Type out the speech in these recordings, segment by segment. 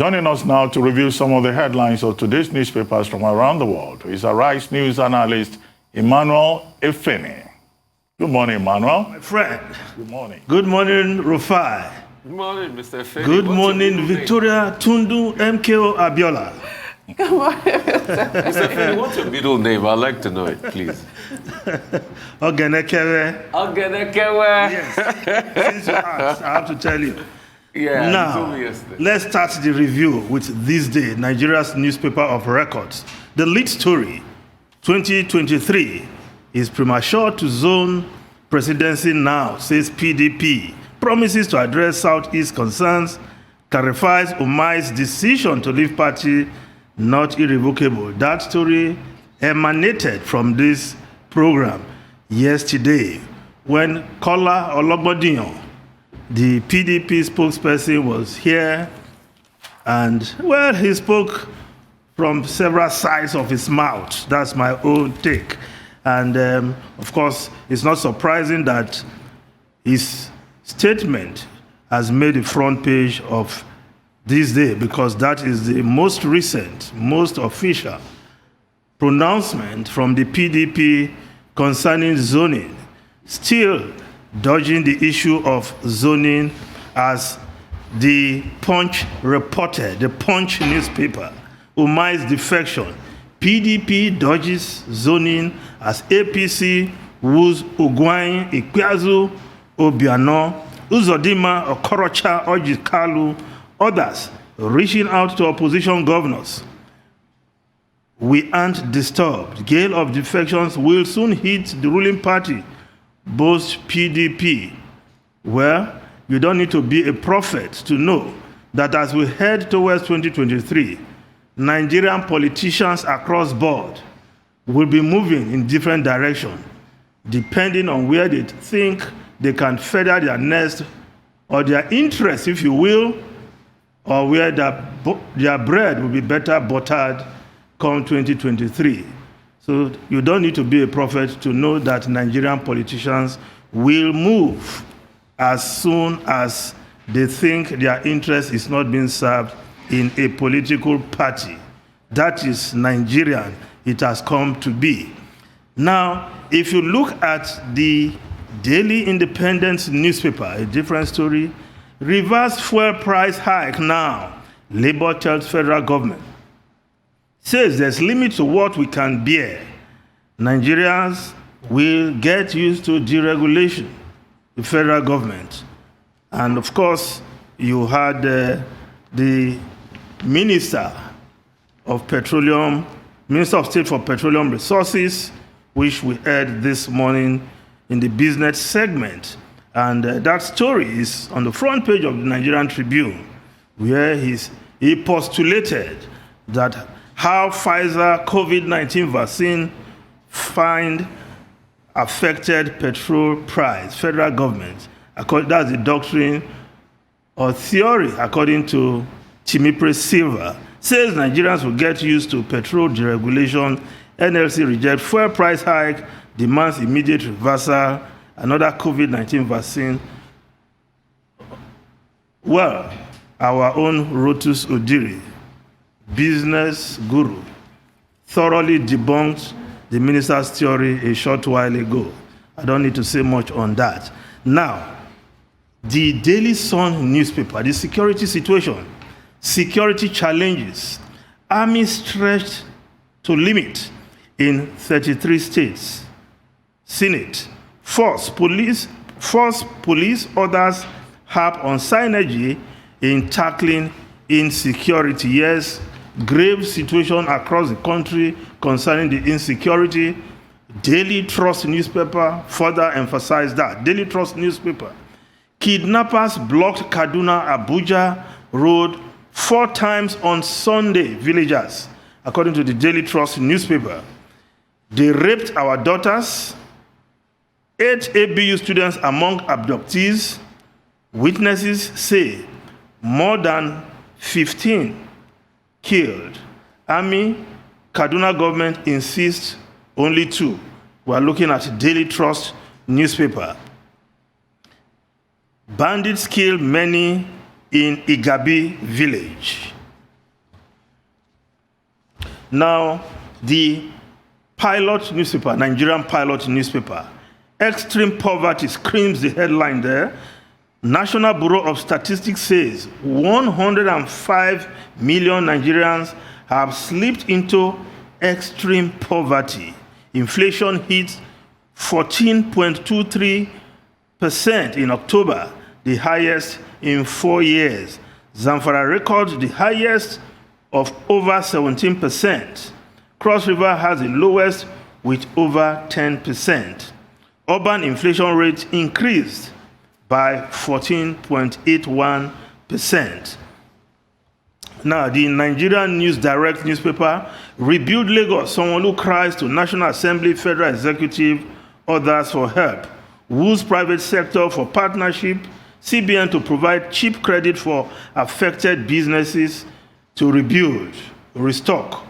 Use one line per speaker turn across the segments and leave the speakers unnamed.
Joining us now to review some of the headlines of today's newspapers from around the world is Arise News analyst Emmanuel Efeni. Good morning, Emmanuel.
My friend.
Good morning.
Good morning, Rufai.
Good morning, Mr. Efeni.
Good morning, Victoria Tundu MKO Abiola.
Good morning, Mr. Efeni. What's your middle name? I'd like to know it, please.
Ogenekewe.
Ogenekewe.
Yes. Since you asked, I have to tell you.
Yeah,
now,
you told me yesterday.
let's start the review with This Day, Nigeria's newspaper of records. The lead story, 2023, is premature to zone presidency now, says PDP. Promises to address Southeast concerns, clarifies Umai's decision to leave party not irrevocable. That story emanated from this program yesterday when Kola Ologbondiyan, the PDP spokesperson, was here, and, well, he spoke from several sides of his mouth. That's my own take. And, of course, it's not surprising that his statement has made the front page of This Day, because that is the most recent, most official pronouncement from the PDP concerning zoning, still dodging the issue of zoning, as the Punch reported, the Punch newspaper. Umai's defection. PDP dodges zoning as APC woos Ugwain, Ikpeazu, Obiano, Uzodima, Okorocha, Ojikalu, others reaching out to opposition governors. We aren't disturbed. Gale of defections will soon hit the ruling party, boasts PDP. Well, you don't need to be a prophet to know that as we head towards 2023, Nigerian politicians across board will be moving in different directions, depending on where they think they can feather their nest or their interest, if you will, or where their bread will be better buttered come 2023. So you don't need to be a prophet to know that Nigerian politicians will move as soon as they think their interest is not being served in a political party. That is Nigerian. It has come to be. Now, if you look at the Daily Independent newspaper, a different story, reverse fuel price hike now. Labour tells federal government. Says there's limit to what we can bear. Nigerians will get used to deregulation, the federal government. And of course, you had the Minister of Petroleum, Minister of State for Petroleum Resources, which we heard this morning in the business segment. And that story is on the front page of the Nigerian Tribune, where he postulated that how Pfizer COVID-19 vaccine find affected petrol price, federal government. That's the doctrine or theory, according to Chimipre Silva. Says Nigerians will get used to petrol deregulation. NLC reject fuel price hike, demands immediate reversal, another COVID-19 vaccine. Well, our own Rotus Odiri, business guru, thoroughly debunked the minister's theory a short while ago. I don't need to say much on that. Now, the Daily Sun newspaper, the security situation, security challenges, army stretched to limit in 33 states. Senate, force police, others harp on synergy in tackling insecurity. Yes, grave situation across the country concerning the insecurity. Daily Trust newspaper further emphasized that. Daily Trust newspaper. Kidnappers blocked Kaduna-Abuja road 4 times on Sunday, villagers, according to the Daily Trust newspaper. They raped our daughters. 8 ABU students among abductees. Witnesses say more than 15 killed. Army, Kaduna government insists only 2. We are looking at Daily Trust newspaper. Bandits kill many in Igabi village. Now, the pilot newspaper, Nigerian pilot newspaper, extreme poverty screams the headline there. National Bureau of Statistics says 105 million Nigerians have slipped into extreme poverty. Inflation hit 14.23% in October, the highest in 4 years. Zamfara records the highest of over 17%. Cross River has the lowest with over 10%. Urban inflation rate increased by 14.81%. Now, the Nigerian News Direct newspaper, Rebuild Lagos, Sanwo-Olu cries to National Assembly, Federal Executive, others for help. Woos private sector for partnership, CBN to provide cheap credit for affected businesses to rebuild, restock,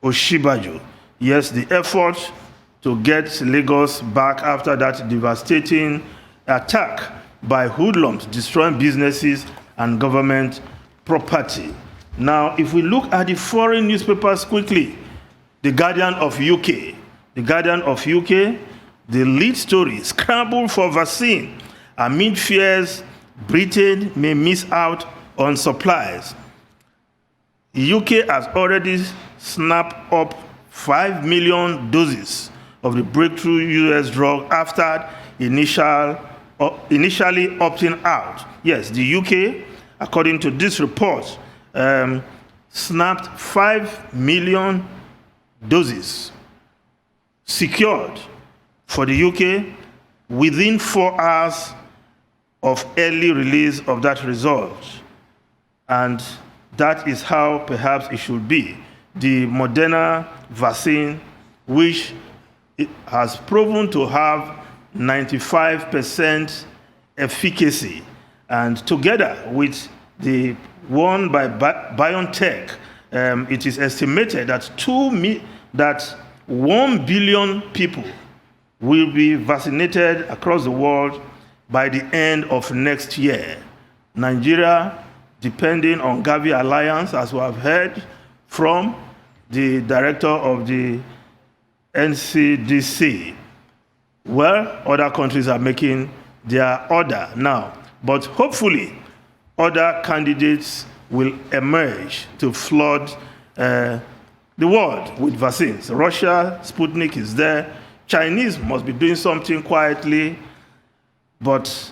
Oshibaju. Yes, the effort to get Lagos back after that devastating attack by hoodlums destroying businesses and government property. Now, if we look at the foreign newspapers quickly, The Guardian of UK. The Guardian of UK, the lead story, scramble for vaccine. Amid fears, Britain may miss out on supplies. The UK has already snapped up 5 million doses of the breakthrough US drug after initially opting out. Yes, the UK, according to this report, snapped 5 million doses secured for the UK within 4 hours of early release of that result. And that is how perhaps it should be. The Moderna vaccine, which it has proven to have 95% efficacy, and together with the one by BioNTech, it is estimated that 1 billion people will be vaccinated across the world by the end of next year. Nigeria, depending on Gavi Alliance, as we have heard from the director of the NCDC, well, other countries are making their order now. But hopefully, other candidates will emerge to flood the world with vaccines. Russia, Sputnik is there. Chinese must be doing something quietly, but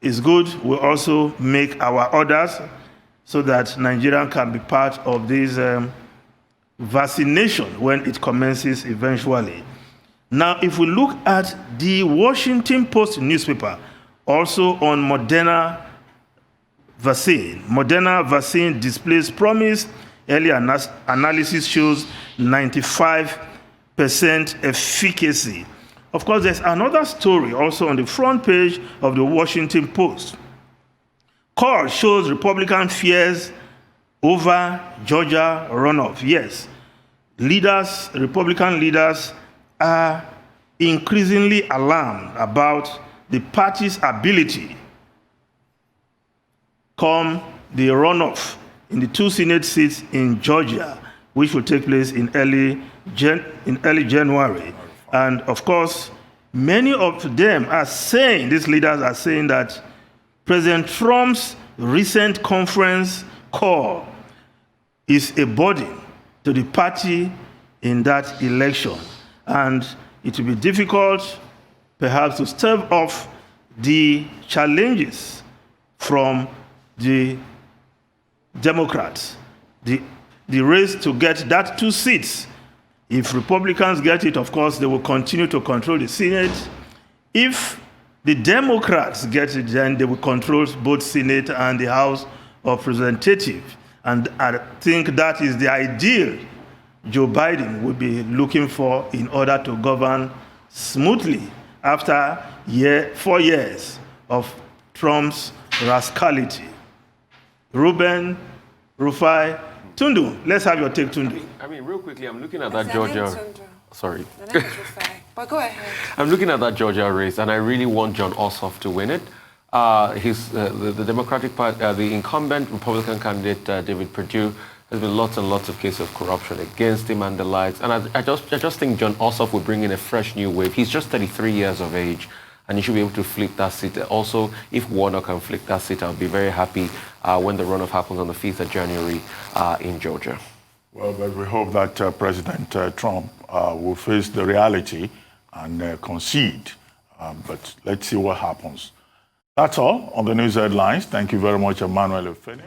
it's good we also make our orders so that Nigeria can be part of this vaccination when it commences eventually. Now, if we look at the Washington Post newspaper, also on Moderna vaccine displays promise. Early analysis shows 95% efficacy. Of course, there's another story also on the front page of the Washington Post. Call shows Republican fears over Georgia runoff. Yes, Republican leaders are increasingly alarmed about the party's ability come the runoff in the 2 Senate seats in Georgia, which will take place in early January. And of course, many of them are saying, these leaders are saying that President Trump's recent conference call is a burden to the party in that election. And it will be difficult, perhaps, to stave off the challenges from the Democrats. The race to get that 2 seats. If Republicans get it, of course, they will continue to control the Senate. If the Democrats get it, then they will control both Senate and the House of Representatives. And I think that is the ideal Joe Biden would be looking for in order to govern smoothly after 4 years of Trump's rascality. Ruben, Rufai, Tundu, let's have your take, Tundu.
I mean, real quickly, I'm looking at that Georgia. Sorry.
But go ahead.
I'm looking at that Georgia race, and I really want John Ossoff to win it. The Democratic Party, the incumbent Republican candidate, David Perdue, There's been lots and lots of cases of corruption against him and the likes. And I just think John Ossoff would bring in a fresh new wave. He's just 33 years of age, and he should be able to flip that seat. Also, if Warner can flip that seat, I'll be very happy when the runoff happens on the 5th of January in Georgia.
Well, but we hope that President Trump will face the reality and concede. But let's see what happens. That's all on the news headlines. Thank you very much, Emmanuel Efeni.